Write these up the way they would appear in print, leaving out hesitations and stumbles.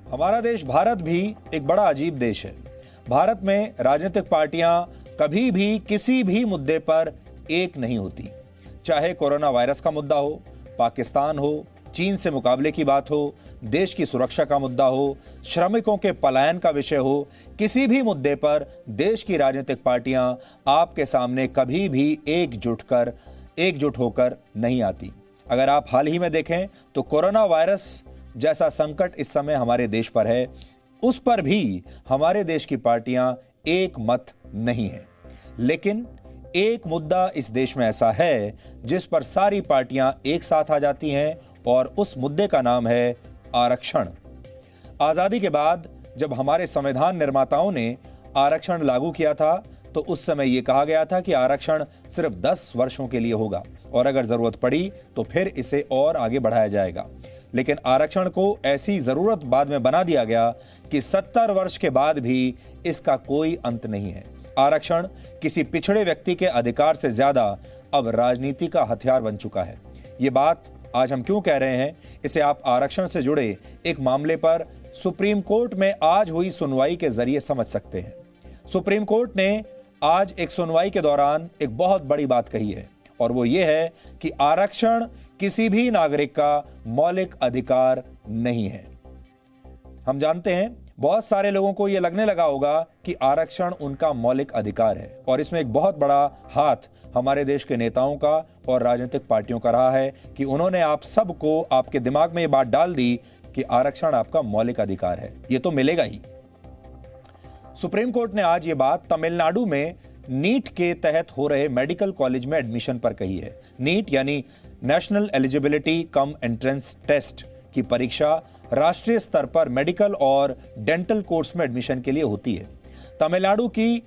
हमारा देश भारत भी एक बड़ा अजीब देश है। भारत में राजनीतिक पार्टियां कभी भी किसी भी मुद्दे पर एक नहीं होती। चाहे कोरोना वायरस का मुद्दा हो, पाकिस्तान हो, चीन से मुकाबले की बात हो, देश की सुरक्षा का मुद्दा हो, श्रमिकों के पलायन का विषय हो, किसी भी मुद्दे पर देश की राजनीतिक पार्टियां आपके सामने कभी भी एकजुट होकर नहीं आती। अगर आप हाल ही में देखें तो कोरोना वायरस जैसा संकट इस समय हमारे देश पर है, उस पर भी हमारे देश की पार्टियां एक मत नहीं है। लेकिन एक मुद्दा इस देश में ऐसा है जिस पर सारी पार्टियां एक साथ आ जाती हैं और उस मुद्दे का नाम है आरक्षण। आजादी के बाद जब हमारे संविधान निर्माताओं ने आरक्षण लागू किया था तो उस समय यह कहा गया था कि आरक्षण सिर्फ 10 वर्षों के लिए होगा और अगर जरूरत पड़ी तो फिर इसे और आगे बढ़ाया जाएगा। लेकिन आरक्षण को ऐसी जरूरत बाद में बना दिया गया कि 70 वर्ष के बाद भी इसका कोई अंत नहीं है। आरक्षण किसी पिछड़े व्यक्ति के अधिकार से ज्यादा अब राजनीति का हथियार बन चुका है। ये बात आज हम क्यों कह रहे हैं, इसे आप आरक्षण से जुड़े एक मामले पर सुप्रीम कोर्ट में आज हुई सुनवाई के जरिए समझ सकते हैं। सुप्रीम कोर्ट ने आज एक सुनवाई के दौरान एक बहुत बड़ी बात कही है और वो ये है कि आरक्षण किसी भी नागरिक का मौलिक अधिकार नहीं है। हम जानते हैं बहुत सारे लोगों को यह लगने लगा होगा कि आरक्षण उनका मौलिक अधिकार है और इसमें एक बहुत बड़ा हाथ हमारे देश के नेताओं का और राजनीतिक पार्टियों का रहा है कि उन्होंने आप सबको आपके दिमाग में ये बात डाल दी कि आरक्षण आपका मौलिक अधिकार है, ये तो मिलेगा ही। सुप्रीम कोर्ट ने आज ये बात तमिलनाडु में नीट के तहत हो रहे मेडिकल कॉलेज में एडमिशन पर कही है। नीट यानी national eligibility cum entrance test की परीक्षा राष्ट्रीय स्तर पर मेडिकल और डेंटल कोर्स में एडमिशन के लिए होती है। तमिलनाडु की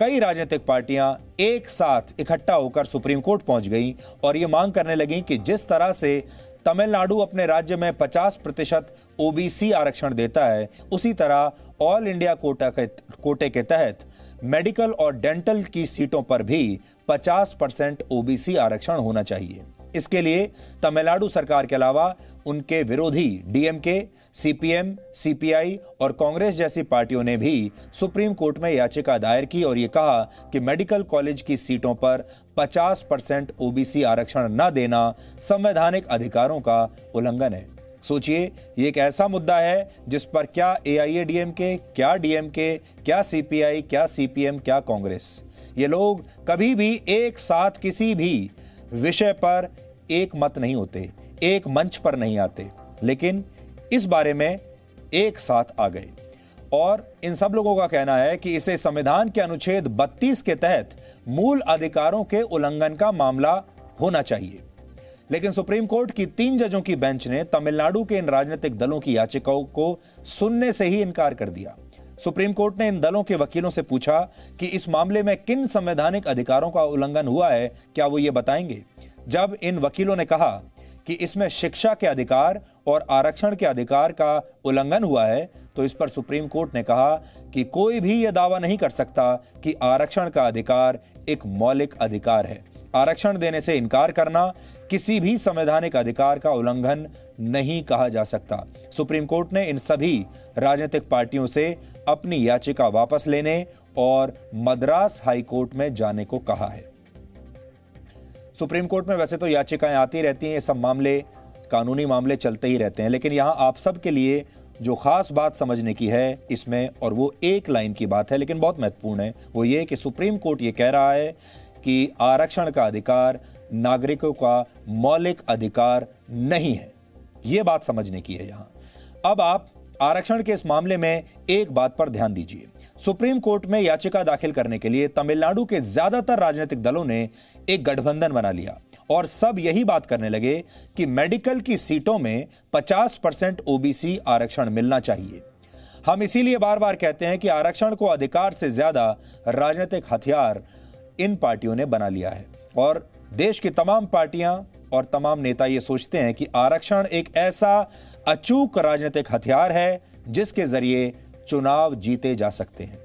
कई राजनीतिक पार्टियां एक साथ इकट्ठा होकर सुप्रीम कोर्ट पहुंच गईं और ये मांग करने लगीं कि जिस तरह से तमिलनाडु अपने राज्य में 50% ओबीसी आरक्षण देता है, उसी तरह ऑल इंडिया कोटे के तहत मेडिकल और डेंटल की सीटों पर भी 50% ओबीसी आरक्षण होना चाहिए। इसके लिए तमिलनाडु सरकार के अलावा उनके विरोधी डीएमके, सीपीएम, सीपीआई और कांग्रेस जैसी पार्टियों ने भी सुप्रीम कोर्ट में याचिका दायर की और ये कहा कि मेडिकल कॉलेज की सीटों पर 50% ओबीसी आरक्षण न देना संवैधानिक अधिकारों का उल्लंघन है। सोचिए, ये एक ऐसा मुद्दा है जिस पर क्या एआईएडीएमके, क्या डीएमके, क्या सीपीआई, क्या सीपीएम, क्या कांग्रेस, ये लोग कभी भी एक साथ किसी भी विषय पर एक मत नहीं होते, एक मंच पर नहीं आते, लेकिन इस बारे में एक साथ आ गए और इन सब लोगों का कहना है कि इसे संविधान के अनुच्छेद 32 के तहत मूल अधिकारों के उल्लंघन का मामला होना चाहिए। लेकिन सुप्रीम कोर्ट की 3 जजों की बेंच ने तमिलनाडु के इन राजनीतिक दलों की याचिकाओं को सुनने से ही इनकार कर दिया। सुप्रीम कोर्ट ने इन दलों के वकीलों से पूछा कि इस मामले में किन संवैधानिक अधिकारों का उल्लंघन हुआ है, क्या वो ये बताएंगे। जब इन वकीलों ने कहा कि इसमें शिक्षा के अधिकार और आरक्षण के अधिकार का उल्लंघन हुआ है, तो इस पर सुप्रीम कोर्ट ने कहा कि कोई भी यह दावा नहीं कर सकता कि आरक्षण का अधिकार एक मौलिक अधिकार है। आरक्षण देने से इनकार करना किसी भी संवैधानिक अधिकार का उल्लंघन नहीं कहा जा सकता। सुप्रीम कोर्ट ने इन सभी राजनीतिक पार्टियों से अपनी याचिका वापस लेने और मद्रास हाई कोर्ट में जाने को कहा है। सुप्रीम कोर्ट में वैसे तो याचिकाएं आती रहती हैं, ये सब मामले, कानूनी मामले चलते ही रहते हैं, लेकिन यहां आप सब के लिए जो खास बात समझने की है इसमें, और वो एक लाइन की बात है लेकिन बहुत महत्वपूर्ण है, वो ये कि सुप्रीम कोर्ट ये कह रहा है कि आरक्षण का अधिकार नागरिकों का मौलिक अधिकार नहीं है। यह बात समझने की है यहां। अब आप आरक्षण के इस मामले में एक बात पर ध्यान दीजिए। सुप्रीम कोर्ट में याचिका दाखिल करने के लिए तमिलनाडु के ज्यादातर राजनीतिक दलों ने एक गठबंधन बना लिया और सब यही बात करने लगे कि मेडिकल की सीटों में 50% ओबीसी आरक्षण मिलना चाहिए। हम इसीलिए बार बार कहते हैं कि आरक्षण को अधिकार से ज्यादा राजनीतिक हथियार इन पार्टियों ने बना लिया है और देश की तमाम पार्टियां और तमाम नेता ये सोचते हैं कि आरक्षण एक ऐसा अचूक राजनीतिक हथियार है जिसके जरिए चुनाव जीते जा सकते हैं।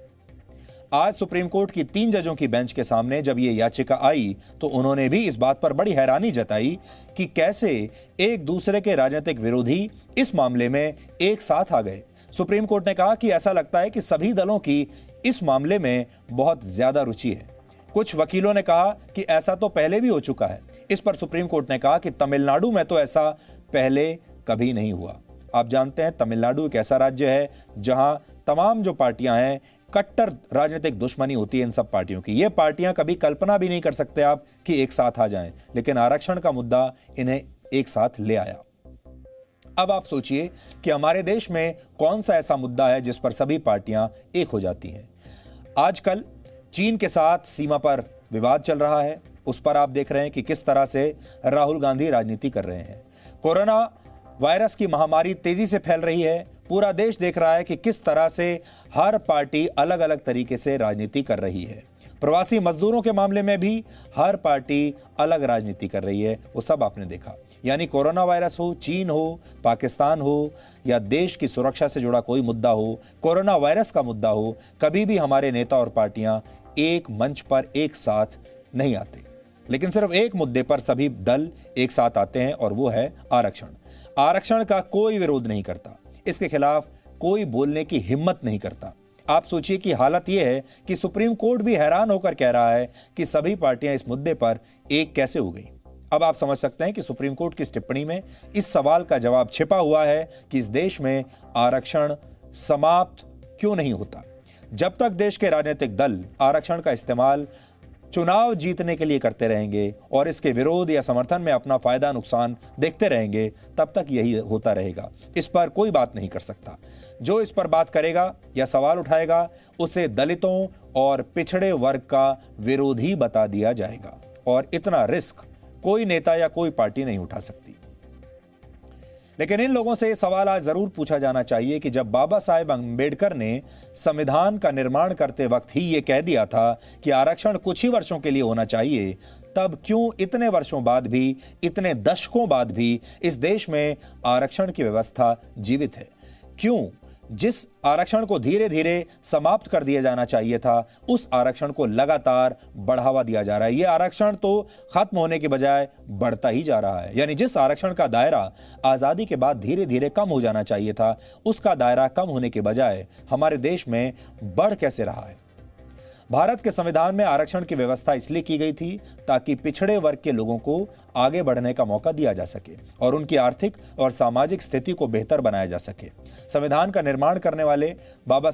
आज सुप्रीम कोर्ट की 3 जजों की बेंच के सामने जब ये याचिका आई तो उन्होंने भी इस बात पर बड़ी हैरानी जताई कि कैसे एक दूसरे के राजनीतिक विरोधी इस मामले में एक साथ आ गए। सुप्रीम कोर्ट ने कहा कि ऐसा लगता है कि सभी दलों की इस मामले में बहुत ज्यादा रुचि है। कुछ वकीलों ने कहा कि ऐसा तो पहले भी हो चुका है। इस पर सुप्रीम कोर्ट ने कहा कि तमिलनाडु में तो ऐसा पहले कभी नहीं हुआ। आप जानते हैं तमिलनाडु एक ऐसा राज्य है जहां तमाम जो पार्टियां हैं, कट्टर राजनीतिक दुश्मनी होती है इन सब पार्टियों की। ये पार्टियां कभी कल्पना भी नहीं कर सकते आप कि एक साथ आ जाएं, लेकिन आरक्षण का मुद्दा इन्हें एक साथ ले आया। अब आप सोचिए कि हमारे देश में कौन सा ऐसा मुद्दा है जिस पर सभी पार्टियां एक हो जाती हैं। आजकल चीन के साथ सीमा पर विवाद चल रहा है, उस पर आप देख रहे हैं कि किस तरह से राहुल गांधी राजनीति कर रहे हैं। कोरोना वायरस की महामारी तेजी से फैल रही है, पूरा देश देख रहा है कि किस तरह से हर पार्टी अलग अलग तरीके से राजनीति कर रही है। प्रवासी मजदूरों के मामले में भी हर पार्टी अलग राजनीति कर रही है, वो सब आपने देखा। यानी कोरोना वायरस हो, चीन हो, पाकिस्तान हो या देश की सुरक्षा से जुड़ा कोई मुद्दा हो, कोरोना वायरस का मुद्दा हो, कभी भी हमारे नेता और पार्टियां एक मंच पर एक साथ नहीं आते। लेकिन सिर्फ एक मुद्दे पर सभी दल एक साथ आते हैं और वो है आरक्षण। आरक्षण का कोई विरोध नहीं करता, इसके खिलाफ कोई बोलने की हिम्मत नहीं करता। आप सोचिए कि हालत यह है कि सुप्रीम कोर्ट भी हैरान होकर कह रहा है कि सभी पार्टियां इस मुद्दे पर एक कैसे हो गई। अब आप समझ सकते हैं कि सुप्रीम कोर्ट की इस टिप्पणी में इस सवाल का जवाब छिपा हुआ है कि इस देश में आरक्षण समाप्त क्यों नहीं होता। जब तक देश के राजनीतिक दल आरक्षण का इस्तेमाल चुनाव जीतने के लिए करते रहेंगे और इसके विरोध या समर्थन में अपना फायदा नुकसान देखते रहेंगे, तब तक यही होता रहेगा। इस पर कोई बात नहीं कर सकता। जो इस पर बात करेगा या सवाल उठाएगा उसे दलितों और पिछड़े वर्ग का विरोधी बता दिया जाएगा, और इतना रिस्क कोई नेता या कोई पार्टी नहीं उठा सकती। लेकिन इन लोगों से यह सवाल आज जरूर पूछा जाना चाहिए कि जब बाबा साहेब अंबेडकर ने संविधान का निर्माण करते वक्त ही यह कह दिया था कि आरक्षण कुछ ही वर्षों के लिए होना चाहिए, तब क्यों इतने वर्षों बाद भी, इतने दशकों बाद भी इस देश में आरक्षण की व्यवस्था जीवित है? क्यों जिस आरक्षण को धीरे धीरे समाप्त कर दिया जाना चाहिए था, उस आरक्षण को लगातार बढ़ावा दिया जा रहा है? यह आरक्षण तो खत्म होने के बजाय बढ़ता ही जा रहा है। यानी जिस आरक्षण का दायरा आजादी के बाद धीरे धीरे कम हो जाना चाहिए था, उसका दायरा कम होने के बजाय हमारे देश में बढ़ कैसे रहा है? भारत के संविधान में आरक्षण की व्यवस्था इसलिए की गई थी ताकि पिछड़े वर्ग के लोगों को आगे बढ़ने का मौका दिया जा सके और उनकी आर्थिक और सामाजिक स्थिति को बेहतर बनाया जा सके। संविधान का निर्माण करने वाले बाबा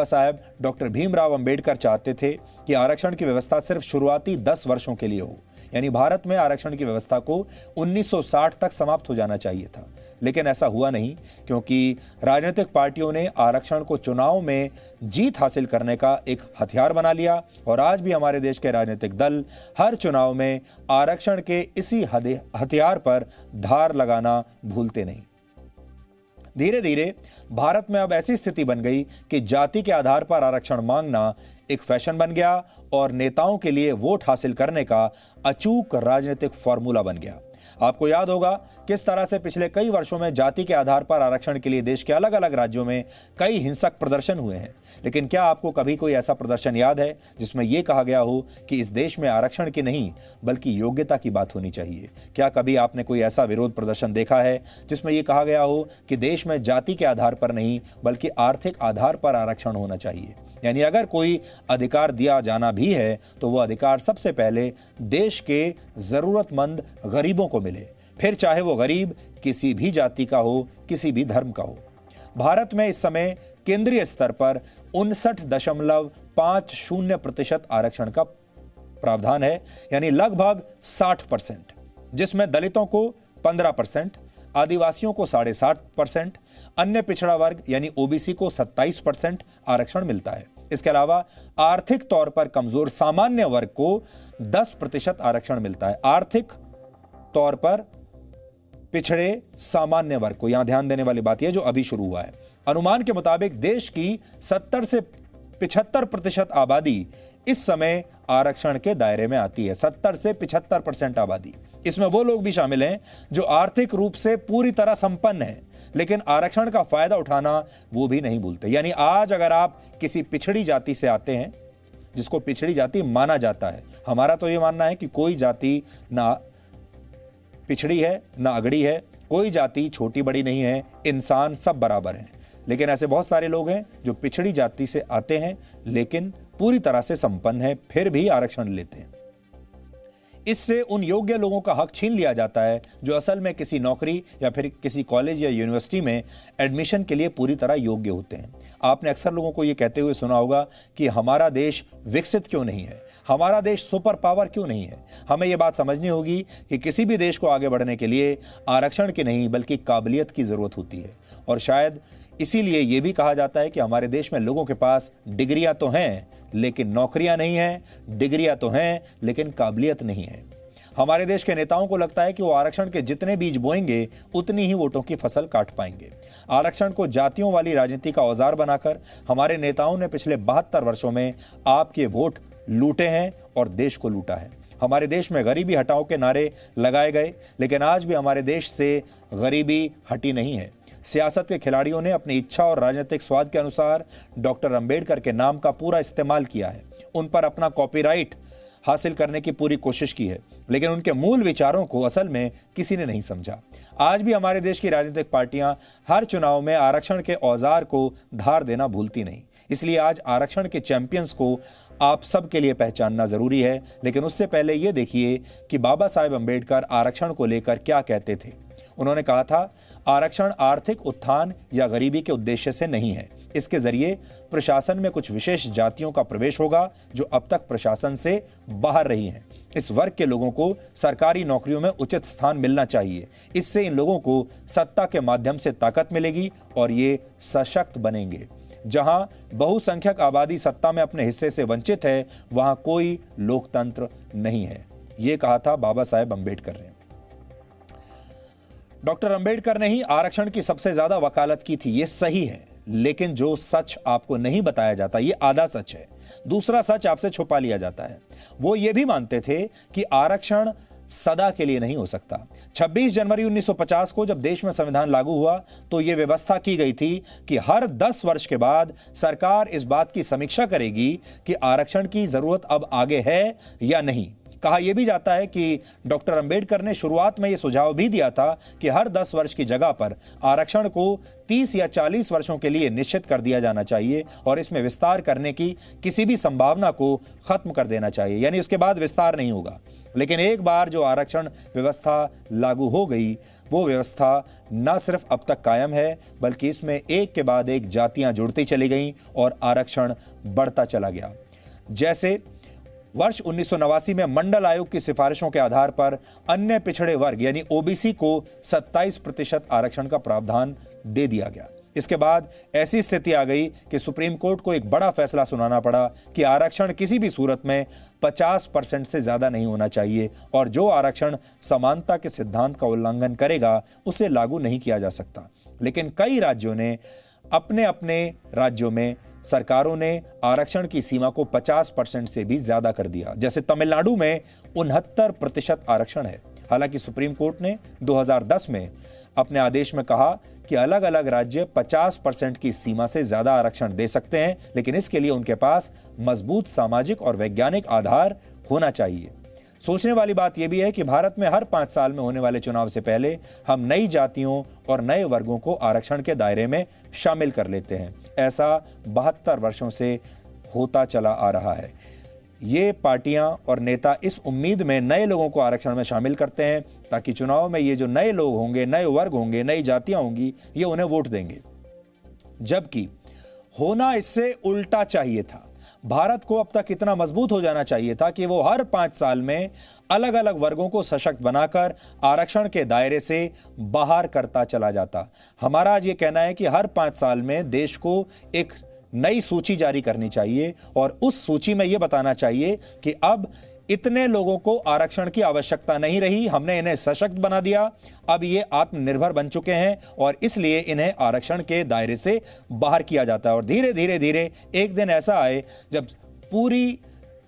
साहेब डॉक्टर भीमराव अंबेडकर चाहते थे कि आरक्षण की व्यवस्था सिर्फ शुरुआती 10 वर्षों के लिए हो। यानी भारत में आरक्षण की व्यवस्था को 1960 तक समाप्त हो जाना चाहिए था, लेकिन ऐसा हुआ नहीं, क्योंकि राजनीतिक पार्टियों ने आरक्षण को चुनाव में जीत हासिल करने का एक हथियार बना लिया। और आज भी हमारे देश के राजनीतिक दल हर चुनाव में आरक्षण के इसी हथियार पर धार लगाना भूलते नहीं। धीरे धीरे भारत में अब ऐसी स्थिति बन गई कि जाति के आधार पर आरक्षण मांगना एक फैशन बन गया और नेताओं के लिए वोट हासिल करने का अचूक राजनीतिक फॉर्मूला बन गया। आपको याद होगा किस तरह से पिछले कई वर्षों में जाति के आधार पर आरक्षण के लिए देश के अलग अलग राज्यों में कई हिंसक प्रदर्शन हुए हैं। लेकिन क्या आपको कभी कोई ऐसा प्रदर्शन याद है जिसमें यह कहा गया हो कि इस देश में आरक्षण की नहीं बल्कि योग्यता की बात होनी चाहिए? क्या कभी आपने कोई ऐसा विरोध प्रदर्शन देखा है जिसमें यह कहा गया हो कि देश में जाति के आधार पर नहीं बल्कि आर्थिक आधार पर आरक्षण होना चाहिए? यानी अगर कोई अधिकार दिया जाना भी है तो वह अधिकार सबसे पहले देश के जरूरतमंद गरीबों को मिले, फिर चाहे वो गरीब किसी भी जाति का हो, किसी भी धर्म का हो। भारत में इस समय केंद्रीय स्तर पर 59.50% आरक्षण का प्रावधान है, यानी लगभग 60%, जिसमें दलितों को 15%, आदिवासियों को 7.5%, अन्य पिछड़ा वर्ग यानी ओबीसी को 27% आरक्षण मिलता है। इसके अलावा आर्थिक तौर पर कमजोर सामान्य वर्ग को 10% आरक्षण मिलता है। आर्थिक तौर पर पिछड़े सामान्य वर्ग को, यहां ध्यान देने वाली बात यह जो अभी शुरू हुआ है। अनुमान के मुताबिक देश की 70 से 75% आबादी इस समय आरक्षण के दायरे में आती है। 70 से 75% आबादी, इसमें वो लोग भी शामिल हैं जो आर्थिक रूप से पूरी तरह संपन्न हैं, लेकिन आरक्षण का फायदा उठाना वो भी नहीं भूलते। यानी आज अगर आप किसी पिछड़ी जाति से आते हैं, जिसको पिछड़ी जाति माना जाता है, हमारा तो ये मानना है कि कोई जाति ना पिछड़ी है ना अगड़ी है, कोई जाति छोटी बड़ी नहीं है, इंसान सब बराबर हैं। लेकिन ऐसे बहुत सारे लोग हैं जो पिछड़ी जाति से आते हैं लेकिन पूरी तरह से संपन्न हैं, फिर भी आरक्षण लेते हैं। इससे उन योग्य लोगों का हक छीन लिया जाता है जो असल में किसी नौकरी या फिर किसी कॉलेज या यूनिवर्सिटी में एडमिशन के लिए पूरी तरह योग्य होते हैं। आपने अक्सर लोगों को ये कहते हुए सुना होगा कि हमारा देश विकसित क्यों नहीं है, हमारा देश सुपर पावर क्यों नहीं है। हमें यह बात समझनी होगी कि किसी भी देश को आगे बढ़ने के लिए आरक्षण की नहीं बल्कि काबिलियत की जरूरत होती है। और शायद इसीलिए यह भी कहा जाता है कि हमारे देश में लोगों के पास डिग्रियां तो हैं लेकिन नौकरियां नहीं हैं, डिग्रियां तो हैं लेकिन काबिलियत नहीं है। हमारे देश के नेताओं को लगता है कि वो आरक्षण के जितने बीज बोएंगे उतनी ही वोटों की फसल काट पाएंगे। आरक्षण को जातियों वाली राजनीति का औजार बनाकर हमारे नेताओं ने पिछले 72 वर्षों में आपके वोट लूटे हैं और देश को लूटा है। हमारे देश में गरीबी हटाओ के नारे लगाए गए लेकिन आज भी हमारे देश से गरीबी हटी नहीं है। सियासत के खिलाड़ियों ने अपनी इच्छा और राजनीतिक स्वाद के अनुसार डॉक्टर अंबेडकर के नाम का पूरा इस्तेमाल किया है, उन पर अपना कॉपीराइट हासिल करने की पूरी कोशिश की है, लेकिन उनके मूल विचारों को असल में किसी ने नहीं समझा। आज भी हमारे देश की राजनीतिक पार्टियां हर चुनाव में आरक्षण के औजार को धार देना भूलती नहीं। इसलिए आज आरक्षण के चैंपियंस को आप सब के लिए पहचानना जरूरी है। लेकिन उससे पहले यह देखिए कि बाबा साहेब अंबेडकर आरक्षण को लेकर क्या कहते थे। उन्होंने कहा था, आरक्षण आर्थिक उत्थान या गरीबी के उद्देश्य से नहीं है। इसके जरिए प्रशासन में कुछ विशेष जातियों का प्रवेश होगा जो अब तक प्रशासन से बाहर रही हैं। इस वर्ग के लोगों को सरकारी नौकरियों में उचित स्थान मिलना चाहिए। इससे इन लोगों को सत्ता के माध्यम से ताकत मिलेगी और ये सशक्त बनेंगे। जहां बहुसंख्यक आबादी सत्ता में अपने हिस्से से वंचित है, वहां कोई लोकतंत्र नहीं है। ये कहा था बाबा साहेब अंबेडकर ने। डॉक्टर अंबेडकर ने ही आरक्षण की सबसे ज्यादा वकालत की थी, ये सही है। लेकिन जो सच आपको नहीं बताया जाता, ये आधा सच है। दूसरा सच आपसे छुपा लिया जाता है। वो ये भी मानते थे कि आरक्षण सदा के लिए नहीं हो सकता। 26 जनवरी 1950 को जब देश में संविधान लागू हुआ तो यह व्यवस्था की गई थी कि हर 10 वर्ष के बाद सरकार इस बात की समीक्षा करेगी कि आरक्षण की जरूरत अब आगे है या नहीं। कहा यह भी जाता है कि डॉक्टर अंबेडकर ने शुरुआत में यह सुझाव भी दिया था कि हर 10 वर्ष की जगह पर आरक्षण को 30 या 40 वर्षों के लिए निश्चित कर दिया जाना चाहिए और इसमें विस्तार करने की किसी भी संभावना को खत्म कर देना चाहिए, यानी उसके बाद विस्तार नहीं होगा। लेकिन एक बार जो आरक्षण व्यवस्था लागू हो गई, वो व्यवस्था न सिर्फ अब तक कायम है बल्कि इसमें एक के बाद एक जातियां जुड़ती चली गईं और आरक्षण बढ़ता चला गया। जैसे वर्ष 1989 में मंडल आयोग की सिफारिशों के आधार पर अन्य पिछड़े वर्ग यानी ओबीसी को 27% आरक्षण का प्रावधान दे दिया गया। इसके बाद ऐसी स्थिति आ गई कि सुप्रीम कोर्ट को एक बड़ा फैसला सुनाना पड़ा कि आरक्षण किसी भी सूरत में 50% से ज्यादा नहीं होना चाहिए और जो आरक्षण समानता के सिद्धांत का उल्लंघन करेगा उसे लागू नहीं किया जा सकता। लेकिन कई राज्यों ने अपने अपने राज्यों में सरकारों ने आरक्षण की सीमा को 50% से भी ज्यादा कर दिया। जैसे तमिलनाडु में 69% आरक्षण है। हालांकि सुप्रीम कोर्ट ने 2010 में अपने आदेश में कहा कि अलग अलग राज्य 50% की सीमा से ज्यादा आरक्षण दे सकते हैं, लेकिन इसके लिए उनके पास मजबूत सामाजिक और वैज्ञानिक आधार होना चाहिए। सोचने वाली बात यह भी है कि भारत में हर 5 साल में होने वाले चुनाव से पहले हम नई जातियों और नए वर्गों को आरक्षण के दायरे में शामिल कर लेते हैं। ऐसा 72 वर्षों से होता चला आ रहा है। ये पार्टियां और नेता इस उम्मीद में नए लोगों को आरक्षण में शामिल करते हैं ताकि चुनाव में ये जो नए लोग होंगे, नए वर्ग होंगे, नई जातियां होंगी, ये उन्हें वोट देंगे। जबकि होना इससे उल्टा चाहिए था। भारत को अब तक इतना मजबूत हो जाना चाहिए था कि वो हर 5 साल में अलग अलग वर्गों को सशक्त बनाकर आरक्षण के दायरे से बाहर करता चला जाता। हमारा आज ये कहना है कि हर 5 साल में देश को एक नई सूची जारी करनी चाहिए और उस सूची में यह बताना चाहिए कि अब इतने लोगों को आरक्षण की आवश्यकता नहीं रही, हमने इन्हें सशक्त बना दिया, अब ये आत्मनिर्भर बन चुके हैं और इसलिए इन्हें आरक्षण के दायरे से बाहर किया जाता है। और धीरे धीरे धीरे एक दिन ऐसा आए जब पूरी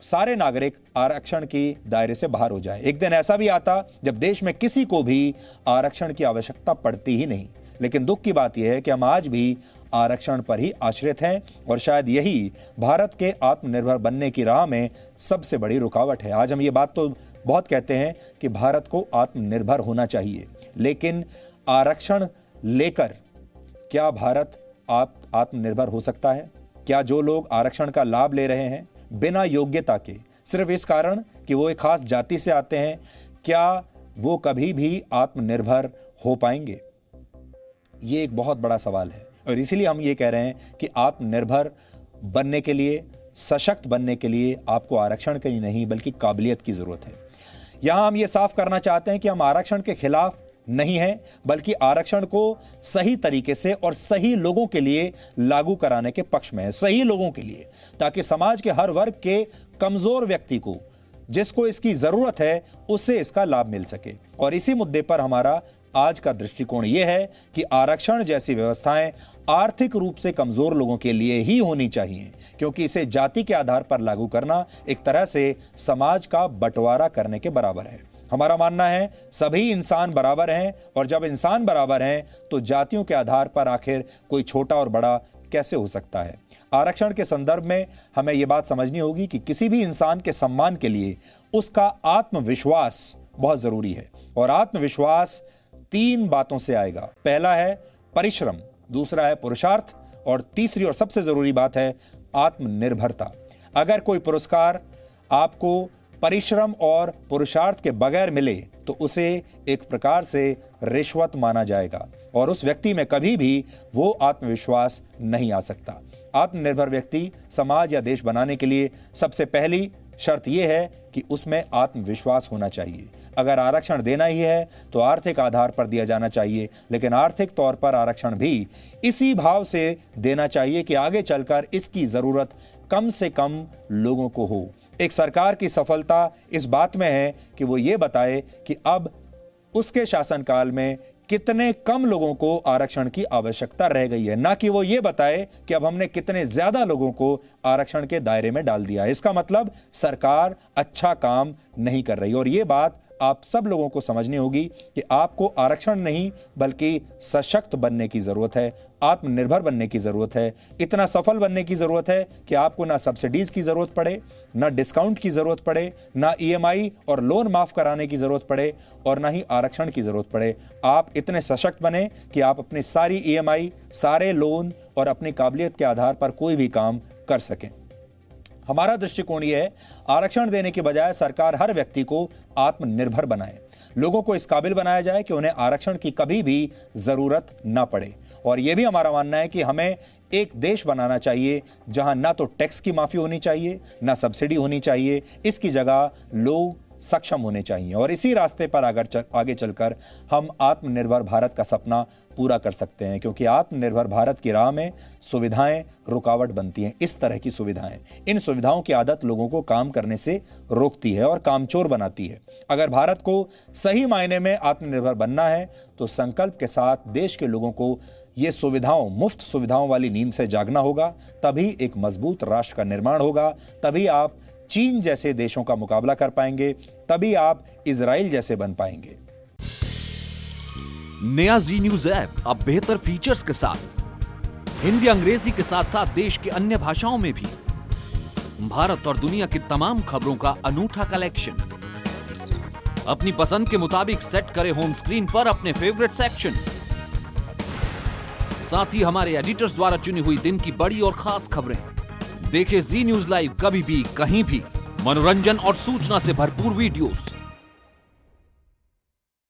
सारे नागरिक आरक्षण की दायरे से बाहर हो जाए। एक दिन ऐसा भी आता जब देश में किसी को भी आरक्षण की आवश्यकता पड़ती ही नहीं। लेकिन दुख की बात यह है कि हम आज भी आरक्षण पर ही आश्रित हैं और शायद यही भारत के आत्मनिर्भर बनने की राह में सबसे बड़ी रुकावट है। आज हम ये बात तो बहुत कहते हैं कि भारत को आत्मनिर्भर होना चाहिए, लेकिन आरक्षण लेकर क्या भारत आत्मनिर्भर हो सकता है? क्या जो लोग आरक्षण का लाभ ले रहे हैं बिना योग्यता के, सिर्फ इस कारण कि वो एक खास जाति से आते हैं, क्या वो कभी भी आत्मनिर्भर हो पाएंगे? ये एक बहुत बड़ा सवाल है और इसीलिए हम ये कह रहे हैं कि आत्मनिर्भर बनने के लिए, सशक्त बनने के लिए आपको आरक्षण की नहीं बल्कि काबिलियत की जरूरत है। यहां हम ये साफ करना चाहते हैं कि हम आरक्षण के खिलाफ नहीं हैं, बल्कि आरक्षण को सही तरीके से और सही लोगों के लिए लागू कराने के पक्ष में है, सही लोगों के लिए, ताकि समाज के हर वर्ग के कमजोर व्यक्ति को, जिसको इसकी जरूरत है, उससे इसका लाभ मिल सके। और इसी मुद्दे पर हमारा आज का दृष्टिकोण यह है कि आरक्षण जैसी व्यवस्थाएं आर्थिक रूप से कमजोर लोगों के लिए ही होनी चाहिए, क्योंकि इसे जाति के आधार पर लागू करना एक तरह से समाज का बंटवारा करने के बराबर है। हमारा मानना है सभी इंसान बराबर हैं और जब इंसान बराबर हैं तो जातियों के आधार पर आखिर कोई छोटा और बड़ा कैसे हो सकता है। आरक्षण के संदर्भ में हमें यह बात समझनी होगी कि किसी भी इंसान के सम्मान के लिए उसका आत्मविश्वास बहुत जरूरी है और आत्मविश्वास 3 बातों से आएगा। पहला है परिश्रम, दूसरा है पुरुषार्थ और तीसरी और सबसे जरूरी बात है आत्मनिर्भरता। अगर कोई पुरस्कार आपको परिश्रम और पुरुषार्थ के बगैर मिले तो उसे एक प्रकार से रिश्वत माना जाएगा और उस व्यक्ति में कभी भी वो आत्मविश्वास नहीं आ सकता। आत्मनिर्भर व्यक्ति समाज या देश बनाने के लिए सबसे पहली शर्त यह है कि उसमें आत्मविश्वास होना चाहिए। अगर आरक्षण देना ही है तो आर्थिक आधार पर दिया जाना चाहिए, लेकिन आर्थिक तौर पर आरक्षण भी इसी भाव से देना चाहिए कि आगे चलकर इसकी जरूरत कम से कम लोगों को हो। एक सरकार की सफलता इस बात में है कि वो ये बताए कि अब उसके शासनकाल में कितने कम लोगों को आरक्षण की आवश्यकता रह गई है, ना कि वो ये बताए कि अब हमने कितने ज्यादा लोगों को आरक्षण के दायरे में डाल दिया है। इसका मतलब सरकार अच्छा काम नहीं कर रही और ये बात आप सब लोगों को समझनी होगी कि आपको आरक्षण नहीं बल्कि सशक्त बनने की जरूरत है, आत्मनिर्भर बनने की जरूरत है, इतना सफल बनने की जरूरत है कि आपको ना सब्सिडीज की जरूरत पड़े, ना डिस्काउंट की जरूरत पड़े, ना ईएमआई और लोन माफ कराने की जरूरत पड़े और ना ही आरक्षण की जरूरत पड़े। आप इतने सशक्त बने कि आप अपनी सारी ईएमआई, सारे लोन और अपनी काबिलियत के आधार पर कोई भी काम कर सकें। हमारा दृष्टिकोण यह है, आरक्षण देने के बजाय सरकार हर व्यक्ति को आत्मनिर्भर बनाए, लोगों को इस काबिल बनाया जाए कि उन्हें आरक्षण की कभी भी जरूरत ना पड़े। और यह भी हमारा मानना है कि हमें एक देश बनाना चाहिए जहां ना तो टैक्स की माफी होनी चाहिए, ना सब्सिडी होनी चाहिए, इसकी जगह लोग सक्षम होने चाहिए और इसी रास्ते पर आगे चलकर हम आत्मनिर्भर भारत का सपना पूरा कर सकते हैं, क्योंकि आत्मनिर्भर भारत की राह में सुविधाएं रुकावट बनती हैं। इस तरह की सुविधाएं, इन सुविधाओं की आदत लोगों को काम करने से रोकती है और कामचोर बनाती है। अगर भारत को सही मायने में आत्मनिर्भर बनना है तो संकल्प के साथ देश के लोगों को ये सुविधाओं, मुफ्त सुविधाओं वाली नींद से जागना होगा, तभी एक मजबूत राष्ट्र का निर्माण होगा, तभी आप चीन जैसे देशों का मुकाबला कर पाएंगे, तभी आप इजराइल जैसे बन पाएंगे। नया जी न्यूज ऐप अब बेहतर फीचर्स के साथ हिंदी अंग्रेजी के साथ साथ देश की अन्य भाषाओं में भी भारत और दुनिया की तमाम खबरों का अनूठा कलेक्शन। अपनी पसंद के मुताबिक सेट करें होम स्क्रीन पर अपने फेवरेट सेक्शन। साथ ही हमारे एडिटर्स द्वारा चुनी हुई दिन की बड़ी और खास खबरें। देखें जी न्यूज लाइव कभी भी कहीं भी। मनोरंजन और सूचना से भरपूर वीडियोस,